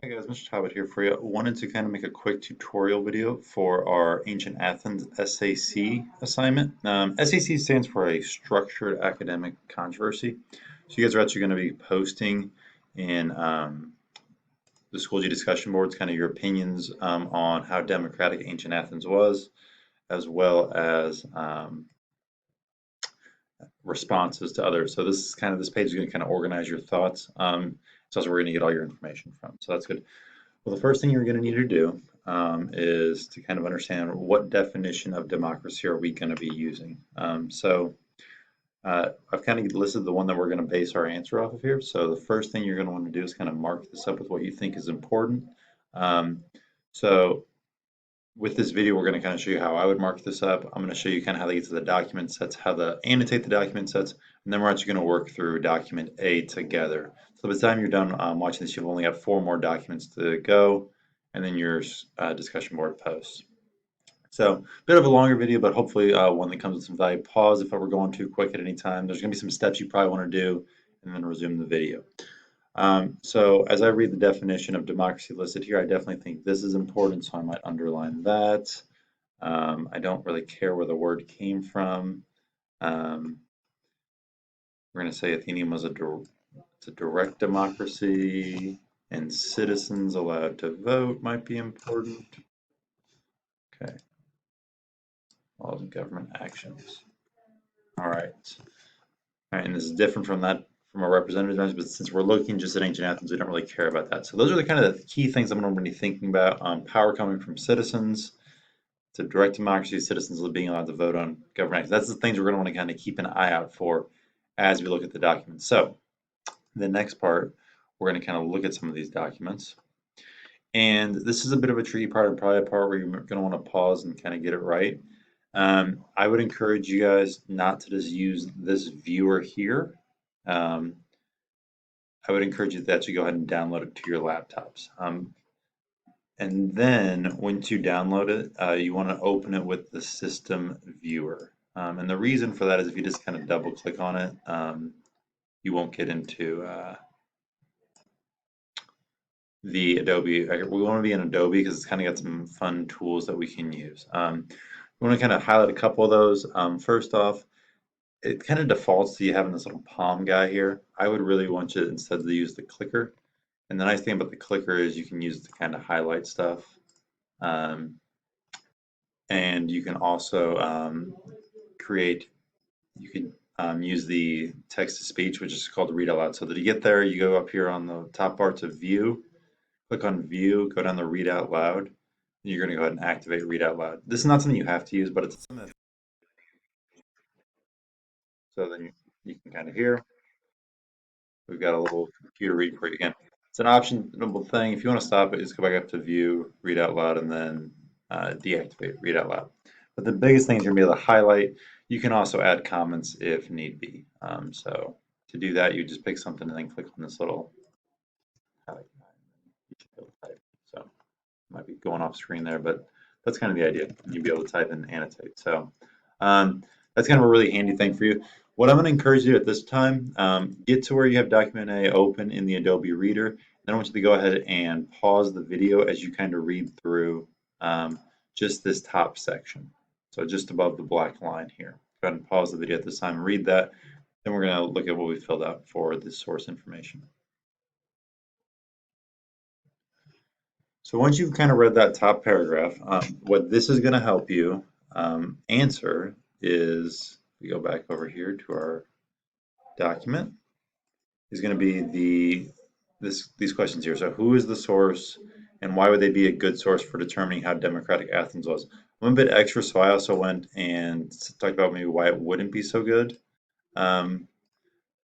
Hi guys, Mr. Talbot here for you. Wanted to kind of make a quick tutorial video for our Ancient Athens SAC assignment. SAC stands for a Structured Academic Controversy. So you guys are actually going to be posting in the Schoology discussion boards kind of your opinions on how democratic Ancient Athens was, as well as responses to others. So this page is going to kind of organize your thoughts. It's also where we're going to get all your information from. So that's good. Well, the first thing you're going to need to do is to kind of understand what definition of democracy are we going to be using. I've kind of listed the one that we're going to base our answer off of here. So the first thing you're going to want to do is kind of mark this up with what you think is important. Um, so with this video, we're going to kind of show you how I would mark this up. I'm going to show you kind of how they get to the document sets, how to annotate the document sets, and then we're actually going to work through document A together. So by the time you're done watching this, you've only got 4 more documents to go, and then your discussion board posts. So a bit of a longer video, but hopefully one that comes with some value. Pause if I were going too quick at any time. There's going to be some steps you probably want to do, and then resume the video. So as I read the definition of democracy listed here, I definitely think this is important, so I might underline that. I don't really care where the word came from. We're going to say Athenium was it's a direct democracy, and citizens allowed to vote might be important. Okay, laws and government actions. All right. All right, and this is different from that from a representative, but since we're looking just at ancient Athens, we don't really care about that. So those are the kind of the key things I'm going to be thinking about. Power coming from citizens, to direct democracy, citizens being allowed to vote on government actions. That's the things we're going to want to kind of keep an eye out for as we look at the documents. So the next part, we're going to kind of look at some of these documents. And this is a bit of a tricky part, and probably a part where you're going to want to pause and kind of get it right. I would encourage you guys not to just use this viewer here. I would encourage you to actually go ahead and download it to your laptops. And then once you download it, you want to open it with the system viewer. And the reason for that is if you just kind of double click on it, you won't get into the Adobe. We want to be in Adobe because it's kind of got some fun tools that we can use. We want to kind of highlight a couple of those. First off, it kind of defaults to you having this little palm guy here. I would really want you instead to use the clicker. And the nice thing about the clicker is you can use it to kind of highlight stuff. And you can also you can use the text to speech, which is called read out loud. So that you get there, you go up here on the top bar to view, click on view, go down to read out loud, and you're going to go ahead and activate read out loud. This is not something you have to use, but it's something. So then you can kind of hear. We've got a little computer read for you again. It's an optional thing. If you want to stop it, just go back up to view, read out loud, and then deactivate read out loud. But the biggest thing is you're going to be able to highlight. You can also add comments if need be. So to do that, you just pick something and then click on this little highlight. You should be able to type. So it might be going off screen there, but that's kind of the idea. You'll be able to type and annotate. So that's kind of a really handy thing for you. What I'm going to encourage you at this time, get to where you have document A open in the Adobe Reader. Then I want you to go ahead and pause the video as you kind of read through just this top section. So just above the black line here. Go ahead and pause the video at this time and read that. Then we're going to look at what we filled out for the source information. So once you've kind of read that top paragraph, what this is going to help you answer is, we go back over here to our document, is going to be these questions here. So who is the source and why would they be a good source for determining how democratic Athens was? I'm a bit extra, so I also went and talked about maybe why it wouldn't be so good. But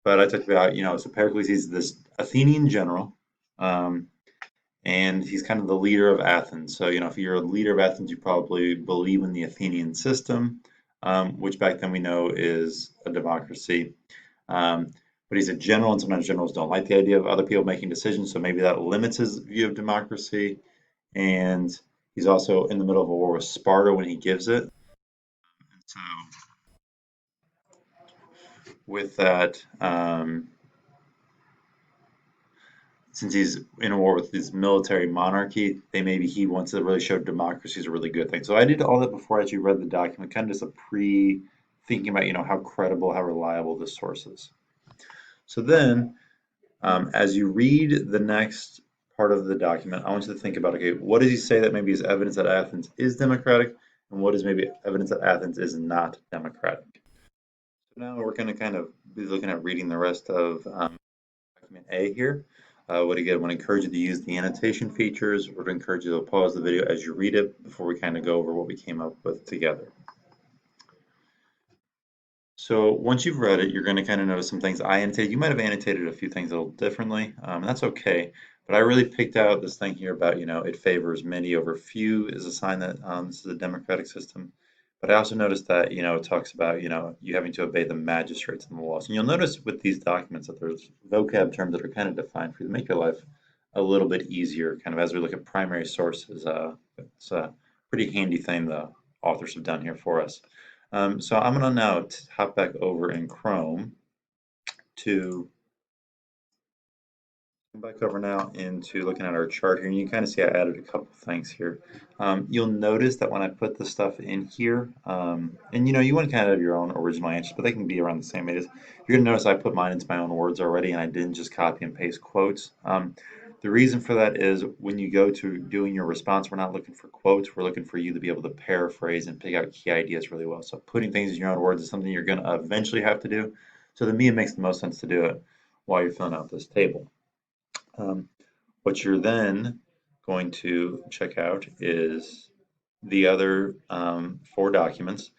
I talked about, so Pericles, he's this Athenian general. And he's kind of the leader of Athens. So, if you're a leader of Athens, you probably believe in the Athenian system, which back then we know is a democracy. But he's a general, and sometimes generals don't like the idea of other people making decisions, so maybe that limits his view of democracy. And he's also in the middle of a war with Sparta when he gives it. And so, with that, since he's in a war with this military monarchy, maybe he wants to really show democracy is a really good thing. So I did all that before I actually read the document, kind of just a thinking about, how credible, how reliable this source is. So then, as you read the next part of the document, I want you to think about, okay, what does he say that maybe is evidence that Athens is democratic, and what is maybe evidence that Athens is not democratic? So now we're going to kind of be looking at reading the rest of document A here. What again, I want to encourage you to use the annotation features. Would encourage you to pause the video as you read it before we kind of go over what we came up with together. So once you've read it, you're going to kind of notice some things I annotated. You might have annotated a few things a little differently, and that's okay. But I really picked out this thing here about, it favors many over few is a sign that this is a democratic system. But I also noticed that, it talks about, you having to obey the magistrates and the laws. And you'll notice with these documents that there's vocab terms that are kind of defined for you to make your life a little bit easier, kind of as we look at primary sources. It's a pretty handy thing the authors have done here for us. So I'm going to now hop back over in Chrome to come back over now into looking at our chart here, and you can kind of see I added a couple things here. You'll notice that when I put the stuff in here, and you want to kind of have your own original answers, but they can be around the same ages. You're going to notice I put mine into my own words already, and I didn't just copy and paste quotes. The reason for that is when you go to doing your response, we're not looking for quotes, we're looking for you to be able to paraphrase and pick out key ideas really well. So putting things in your own words is something you're going to eventually have to do. So to me, it makes the most sense to do it while you're filling out this table. What you're then going to check out is the other 4 documents.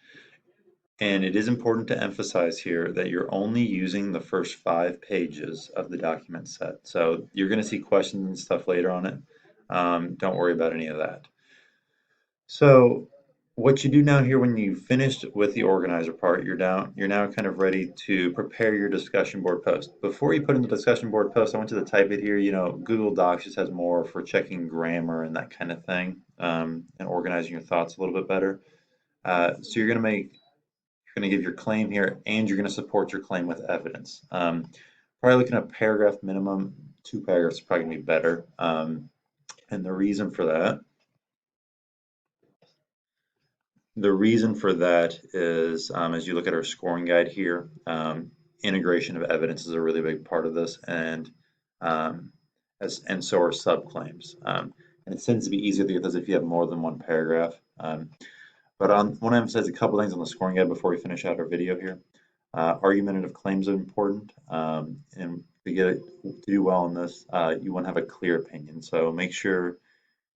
And it is important to emphasize here that you're only using the first 5 pages of the document set. So you're going to see questions and stuff later on it. Don't worry about any of that. So what you do now here when you finished with the organizer part, you're now kind of ready to prepare your discussion board post. Before you put in the discussion board post, I want you to type it here. Google Docs just has more for checking grammar and that kind of thing, and organizing your thoughts a little bit better. So you're going to give your claim here, and you're going to support your claim with evidence. Probably looking at paragraph minimum, 2 paragraphs is probably going to be better. And the reason for that is, as you look at our scoring guide here, integration of evidence is a really big part of this, and so are subclaims. And it tends to be easier to get those if you have more than 1 paragraph. But I want to emphasize a couple things on the scoring guide before we finish out our video here. Argumentative claims are important, and to do well in this, you want to have a clear opinion. So make sure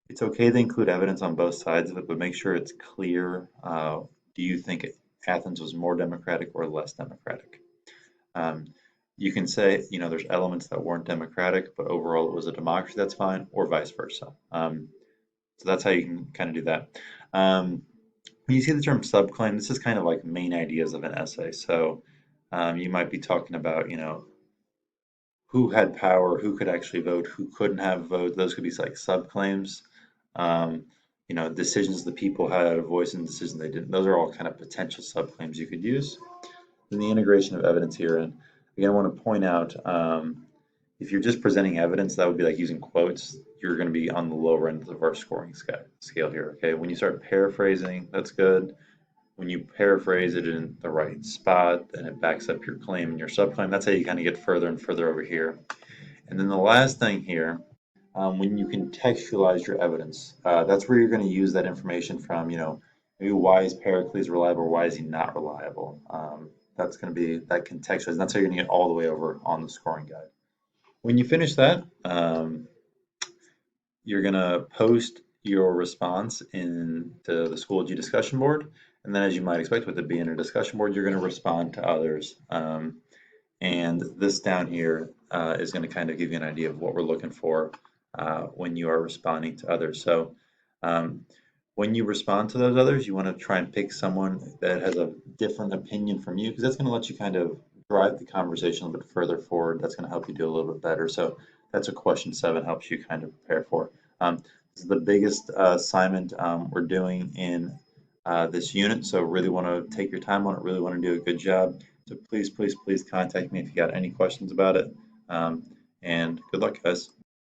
it's okay to include evidence on both sides of it, but make sure it's clear. Do you think Athens was more democratic or less democratic? You can say, there's elements that weren't democratic, but overall it was a democracy, that's fine, or vice versa. So that's how you can kind of do that. When you see the term subclaim, this is kind of like main ideas of an essay. So you might be talking about, who had power, who could actually vote, who couldn't have vote. Those could be like subclaims. Decisions the people had a voice in, decisions they didn't. Those are all kind of potential subclaims you could use. Then the integration of evidence here, and again, I want to point out, if you're just presenting evidence, that would be like using quotes. You're going to be on the lower end of our scoring scale here. Okay, when you start paraphrasing, that's good. When you paraphrase it in the right spot and it backs up your claim and your subclaim, that's how you kind of get further and further over here. And then the last thing here, when you contextualize your evidence, that's where you're going to use that information from, maybe why is Pericles reliable or why is he not reliable? That's going to be that contextualized, and that's how you're going to get all the way over on the scoring guide. When you finish that, you're going to post your response into the Schoology discussion board. And then as you might expect with it being a discussion board, you're going to respond to others. And this down here is going to kind of give you an idea of what we're looking for when you are responding to others. So when you respond to those others, you want to try and pick someone that has a different opinion from you, because that's going to let you kind of drive the conversation a little bit further forward. That's going to help you do a little bit better. So that's what question 7 helps you kind of prepare for. This is the biggest assignment we're doing in this unit, so really want to take your time on it, really want to do a good job. So please, please, please contact me if you got any questions about it. And good luck, guys.